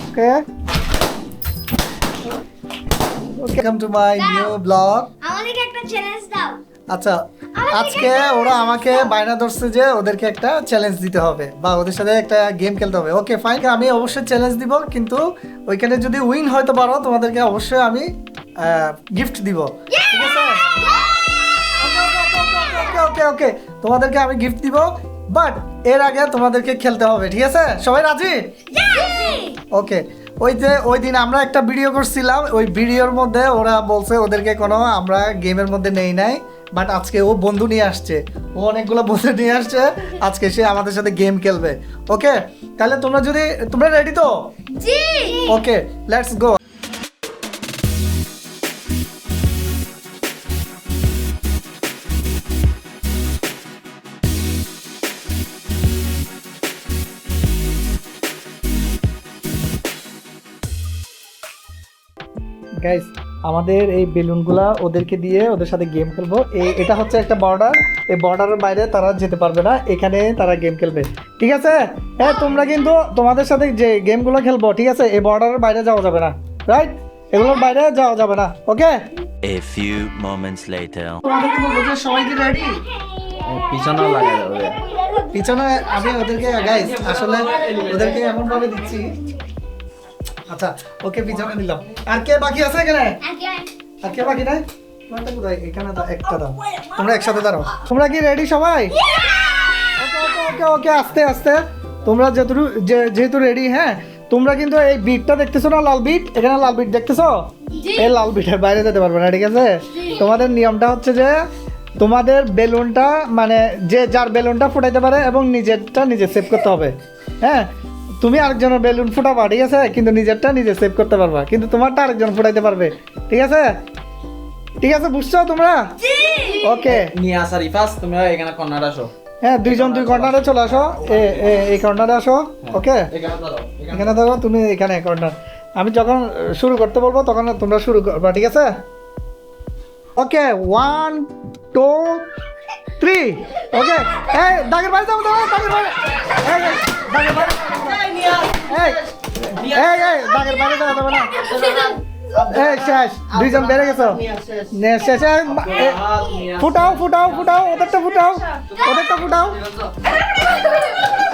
Okay welcome to my new blog. আমাদেরকে একটা challenge দাও। আচ্ছা, আজকে ওরা আমাকে বায়না ধরছে যে ওদেরকে একটা চ্যালেঞ্জ দিতে হবে বা ওদের সাথে একটা গেম খেলতে হবে। ওকে ফাইন, আমি অবশ্যই চ্যালেঞ্জ দিব, কিন্তু ওইখানে যদি উইন হইতে পারো তোমাদেরকে অবশ্যই আমি গিফট দিব, ঠিক আছে? ওকে ওকে ওকে, তোমাদেরকে আমি গিফট দিব, বাট এর আগে তোমাদেরকে খেলতে হবে, ঠিক আছে? সবাই রাজি? ওকে, ওই দিন আমরা একটা ভিডিও করছিলাম, ওই ভিডিওর মধ্যে ওরা বলছে ওদেরকে কোনো আমরা গেমের মধ্যে নেই নাই, বাট আজকে ও বন্ধু নিয়ে আসছে, ও অনেকগুলো বন্ধু নিয়ে আসছে, আজকে সে আমাদের সাথে গেম খেলবে। ওকে, তাহলে তোমরা রেডি তো? জি। ওকে, লেটস গো। গাইস, আমাদের এই বেলুনগুলা ওদেরকে দিয়ে ওদের সাথে গেম খেলবো। এটা হচ্ছে একটা বর্ডার, এই বর্ডারের বাইরে তারা যেতে পারবে না, এখানে তারা গেম খেলবে, ঠিক আছে? হ্যাঁ, তোমরা কিন্তু তোমাদের সাথে যে গেমগুলো খেলবো, ঠিক আছে, এই বর্ডারের বাইরে যাওয়া যাবে না, রাইট? এগুলোর বাইরে যাওয়া যাবে না, ওকে? A few moments later. তোমাদের কি বলবো, সবাই কি রেডি? পিছনেও লাগা যাবে। পিছনে আমি ওদেরকে গাইস আসলে ওদেরকে এমন ভাবে দিচ্ছি। আচ্ছা, ওকে, পিছনে দিলাম। আর কে বাকি আছে এখানে? আর কে বাকি নাই? তোমারটা কোথায়? এখানে দাও, একটা দাও। তোমরা একসাথে দাঁড়াও। তোমরা কি রেডি সবাই? ওকে ওকে ওকে ওকে, আস্তে আস্তে। তোমরা যেহেতু রেডি, হ্যাঁ, তোমরা কিন্তু এই বিটটা দেখতেছো না, লাল বিট, এখানে লাল বিট দেখতেছো? এই লাল বিটের বাইরে যেতে পারবে না, ঠিক আছে? তোমাদের নিয়মটা হচ্ছে যে তোমাদের বেলুনটা, মানে যে যার বেলুনটা ফুটাইতে পারে এবং নিজেরটা নিজে সেভ করতে হবে, হ্যাঁ? তুমি আরেকজনের বেলুন ফুটাবা, ঠিক আছে, কিন্তু নিজেরটা নিজে সেভ করতে পারবা, কিন্তু তোমারটা আরেকজন ফুটাইতে পারবে, ঠিক আছে? ঠিক আছে, বুঝছো তোমরা? ওকে, নিয়ে আসা রিফাস, তোমরা এখানে কর্নার আসো। হ্যাঁ, দুইজন দুই কর্নারে চলে আসো, এই কর্নারে আসো, ওকে? এখানে দাঁড়াও। এখানে ধরো, তুমি এখানে কর্নার। আমি যখন শুরু করতে বলবো তখন তোমরা শুরু করবা, ঠিক আছে? ওকে, 1 2 3, ওকে। এই দাগের বাইরে যাও, দাগের বাইরে, এই দাগের বাইরে, এই দাগের বাইরে যাওয়া যাবে না। এই শেষ, দুইজন বেড়ে গেছো, শেষ। ফুটাও ফুটাও ফুটাও, ওদেরটা ফুটাও, ওদেরটা ফুটাও,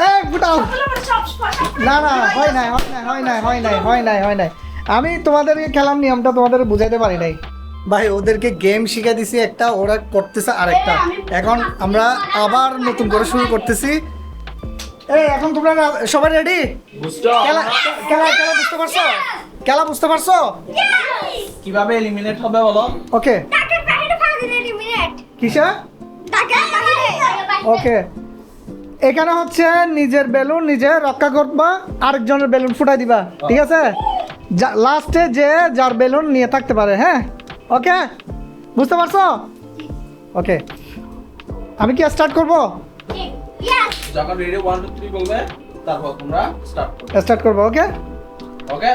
এই ফুটাও। না না, হয় নাই হয় নাই হয় নাই হয় নাই হয় নাই হয় নাই। আমি তোমাদেরকে খেলার নিয়মটা তোমাদের বুঝাইতে পারি নাই ভাই। ওদেরকে গেম শিখে দিছি একটা, ওরা করতেছে আরেকটা। এখন আমরা আবার নতুন করে শুরু করতেছি। এই এখন তোমরা সবাই রেডি? খেলা খেলা খেলা বুঝতে পারছো? খেলা বুঝতে পারছো? কিভাবে এলিমিনেট হবে বলো? ওকে, কিসা? ওকে, এখানে হচ্ছে নিজের বেলুন নিজে রক্ষা করবা, আরেকজনের বেলুন ফুটাই দিবা, ঠিক আছে? লাস্টে যে যার বেলুন নিয়ে থাকতে পারে, হ্যাঁ? ওকে, বুঝতে পারছো? ওকে, আমি কি স্টার্ট করবো? যখন রেডি 1 2 3 বলবে, তারপর তোমরা স্টার্ট করবো, ওকে? ওকে,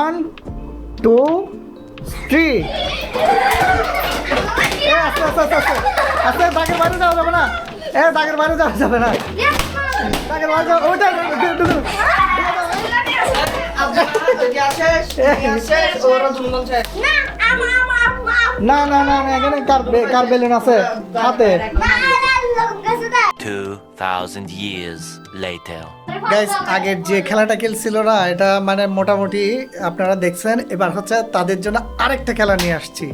1 2 3। আস্তে আস্তে আস্তে আস্তে আস্তে, দাগের বাইরে যাওয়া যাবে না, দাগের বাইরে যাওয়া যাবে না, দাগের বাইরে যাওয়া, ওইটা না না না না, এখানে কার বেলুন আছে হাতে? 2000 years later. গাইস, আগের যে খেলাটা খেলছিল না, এটা মানে মোটামুটি আপনারা দেখছেন। এবার হচ্ছে তাদের জন্য আরেকটা খেলা নিয়ে আসছি।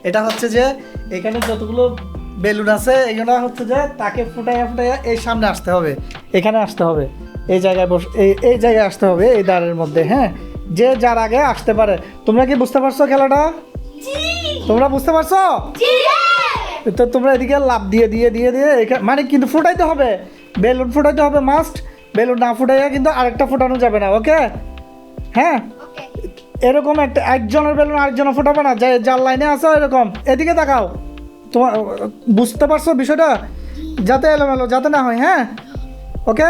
এটা হচ্ছে যে এখানে যতগুলো বেলুন আছে, এগুলো হচ্ছে যে তাকে ফুটাইয়া ফুটাইয়া এই সামনে আসতে হবে, এখানে আসতে হবে, এই জায়গায় এই জায়গায় আসতে হবে, এই দ্বারের মধ্যে, হ্যাঁ? যে যার আগে আসতে পারে। তোমরা কি বুঝতে পারছো খেলাটা? তোমরা বুঝতে পারছো? তো তোমরা এদিকে লাভ দিয়ে দিয়ে দিয়ে দিয়ে মানে কিন্তু ফুটাইতে হবে, বেলুন ফুটাইতে হবে মাস্ট। বেলুন না ফুটাইয়া কিন্তু আরেকটা ফুটানো যাবে না, ওকে? হ্যাঁ, এরকম একজনের বেলুন আরেকজনের ফুটাবে না, যার লাইনে আসো এরকম। এদিকে তাকাও, তোমার বুঝতে পারছো বিষয়টা? যাতে এলোমেলো যাতে না হয়, হ্যাঁ? ওকে,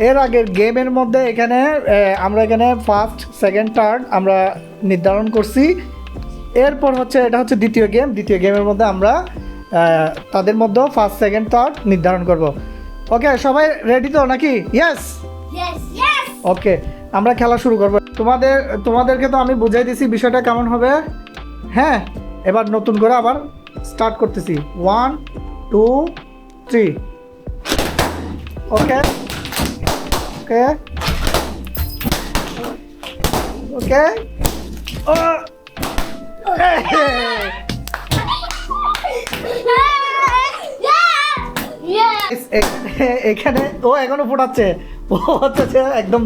এর আগের গেমের মধ্যে এখানে আমরা এখানে ফার্স্ট সেকেন্ড থার্ড আমরা নির্ধারণ করছি। এরপর হচ্ছে এটা হচ্ছে দ্বিতীয় গেম। দ্বিতীয় গেমের মধ্যে আমরা তাদের মধ্যে ফার্স্ট সেকেন্ড থার্ড নির্ধারণ করব। ওকে, সবাই রেডি তো নাকি? ইয়েস। ওকে আমরা খেলা শুরু করব তোমাদেরকে তো আমি বুঝাই দিছি বিষয়টা কেমন হবে হ্যাঁ এবার নতুন করে আবার স্টার্ট করতেছি 1 2 3 ওকে ওকে ওকে ও এখানে ও এখনো ফোটাচ্ছে ও হচ্ছে যে একদম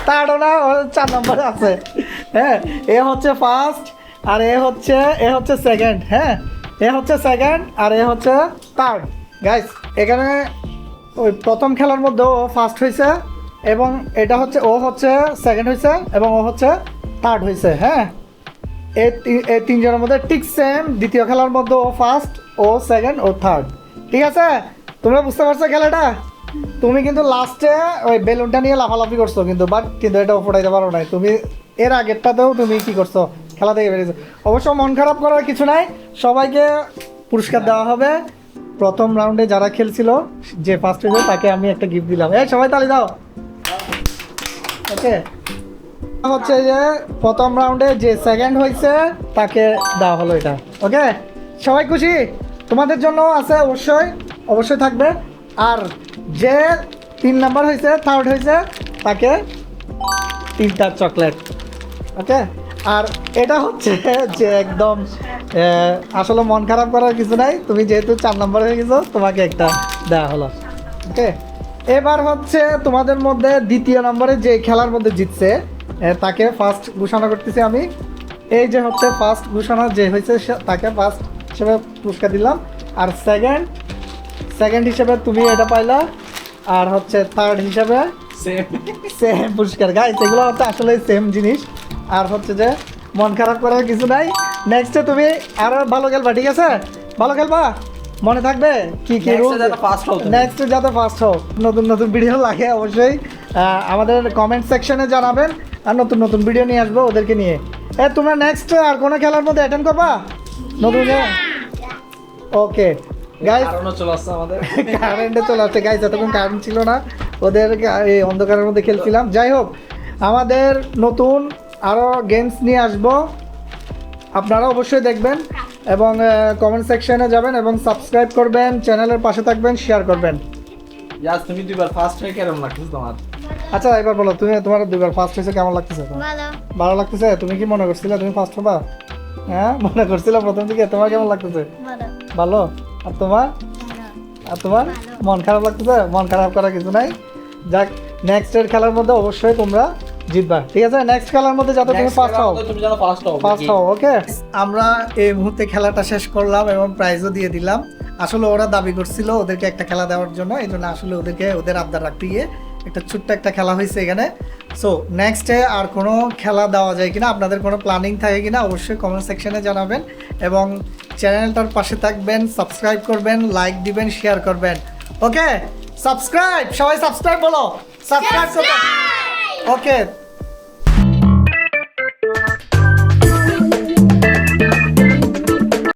তারও না ও 4 নম্বরে আছে হ্যাঁ এ হচ্ছে ফার্স্ট আর এ হচ্ছে সেকেন্ড হ্যাঁ এ হচ্ছে সেকেন্ড আর এ হচ্ছে থার্ড গাইস এখানে ওই প্রথম খেলার মধ্যে ও ফার্স্ট হয়েছে এবং এটা হচ্ছে ও হচ্ছে সেকেন্ড হয়েছে এবং ও হচ্ছে থার্ড হয়েছে হ্যাঁ এই তিনজনের মধ্যে ঠিক সেম দ্বিতীয় খেলার মধ্যে ও ফার্স্ট ও সেকেন্ড ও থার্ড ঠিক আছে তোমরা বুঝতে পারছো খেলাটা তুমি কিন্তু লাস্টে ওই বেলুনটা নিয়ে লাফালাফি করছো কিন্তু এটাও ফোটাইতে পারো নাই তুমি এর আগেরটাতেও তুমি কি করছো খেলা থেকে বেরিয়েছো অবশ্য মন খারাপ করার কিছু নাই সবাইকে পুরস্কার দেওয়া হবে প্রথম রাউন্ডে যারা খেলছিল যে ফার্স্ট হয়েছে তাকে আমি একটা গিফট দিলাম এই সবাই তালি দাও ওকে হচ্ছে যে প্রথম রাউন্ডে যে সেকেন্ড হয়েছে তাকে দেওয়া হলো এটা ওকে সবাই খুশি তোমাদের জন্য আছে অবশ্যই থাকবে আর যে 3 নাম্বার হয়েছে থার্ড হয়েছে তাকে 3টা চকলেট ওকে আর এটা হচ্ছে যে একদম আসলে মন খারাপ করার কিছু নাই তুমি যেহেতু 4 নাম্বার হয়ে গেছো তোমাকে একটা দেওয়া হলো ওকে এবার হচ্ছে তোমাদের মধ্যে দ্বিতীয় নম্বরে যে খেলার মধ্যে জিতছে তাকে ফার্স্ট ঘোষণা করতেছি আমি এই যে হচ্ছে ফার্স্ট ঘোষণা যে হয়েছে তাকে ফার্স্ট হিসেবে পুরস্কার দিলাম আর সেকেন্ড হিসেবে তুমি এটা পাইলা আর হচ্ছে থার্ড হিসেবে সেম পুরস্কার গাইস এগুলো হচ্ছে আসলে সেম জিনিস আর হচ্ছে যে মন খারাপ করার কিছু নাই নেক্সটে তুমি আরো ভালো খেলবা ঠিক আছে ভালো খেলবা মনে থাকবে কি রুল নেক্সট যাতে ফার্স্ট হোক নতুন ভিডিও লাগে অবশ্যই আমাদের কমেন্ট সেকশনে জানাবেন আর নতুন ভিডিও নিয়ে আসবো ওদেরকে নিয়ে তোমরা নেক্সট আর কোনো খেলার মধ্যে অ্যাটেন্ড করবা নতুন ওকে গাইস কারেন্টে চলে আসছে গাইস এতক্ষণ কারেন্ট ছিল না ওদের এই অন্ধকারের মধ্যে খেলছিলাম যাই হোক আমাদের নতুন আরও গেমস নিয়ে আসবো আপনারা অবশ্যই দেখবেন এবং কমেন্ট সেকশনে যাবেন এবং সাবস্ক্রাইব করবেন চ্যানেলের পাশে থাকবেন শেয়ার করবেন তুমি দুইবার ফার্স্ট হয়ে কেমন লাগতেছে তোমার আচ্ছা এবার বলো তোমার দুইবার ফার্স্ট হয়েছে কেমন লাগতেছে ভালো লাগতেছে তুমি কি মনে করছিলে তুমি ফার্স্ট হবা হ্যাঁ মনে করছিলে প্রথম দিকে তোমার কেমন লাগতেছে ভালো আর তোমার মন খারাপ লাগতেছে মন খারাপ করার কিছু নাই যাক নেক্সটের খেলার মধ্যে অবশ্যই তোমরা জিতবা ঠিক আছে নেক্সট খেলার মধ্যে যাতে তুমি ফার্স্ট হও ওকে আমরা এই মুহূর্তে খেলাটা শেষ করলাম এবং প্রাইজও দিয়ে দিলাম আসলে ওরা দাবি করছিল ওদেরকে একটা খেলা দেওয়ার জন্য এই জন্য আসলে ওদের আবদার রাখতে গিয়ে একটা ছোট্ট একটা খেলা হয়েছে এখানে সো নেক্সটে আর কোনো খেলা দেওয়া যায় কিনা আপনাদের কোনো প্ল্যানিং থাকে কিনা অবশ্যই কমেন্ট সেকশনে জানাবেন এবং চ্যানেলটার পাশে থাকবেন সাবস্ক্রাইব করবেন লাইক দিবেন শেয়ার করবেন ওকে সাবস্ক্রাইব সবাই সাবস্ক্রাইব বলো সাবস্ক্রাইব করবেন ওকে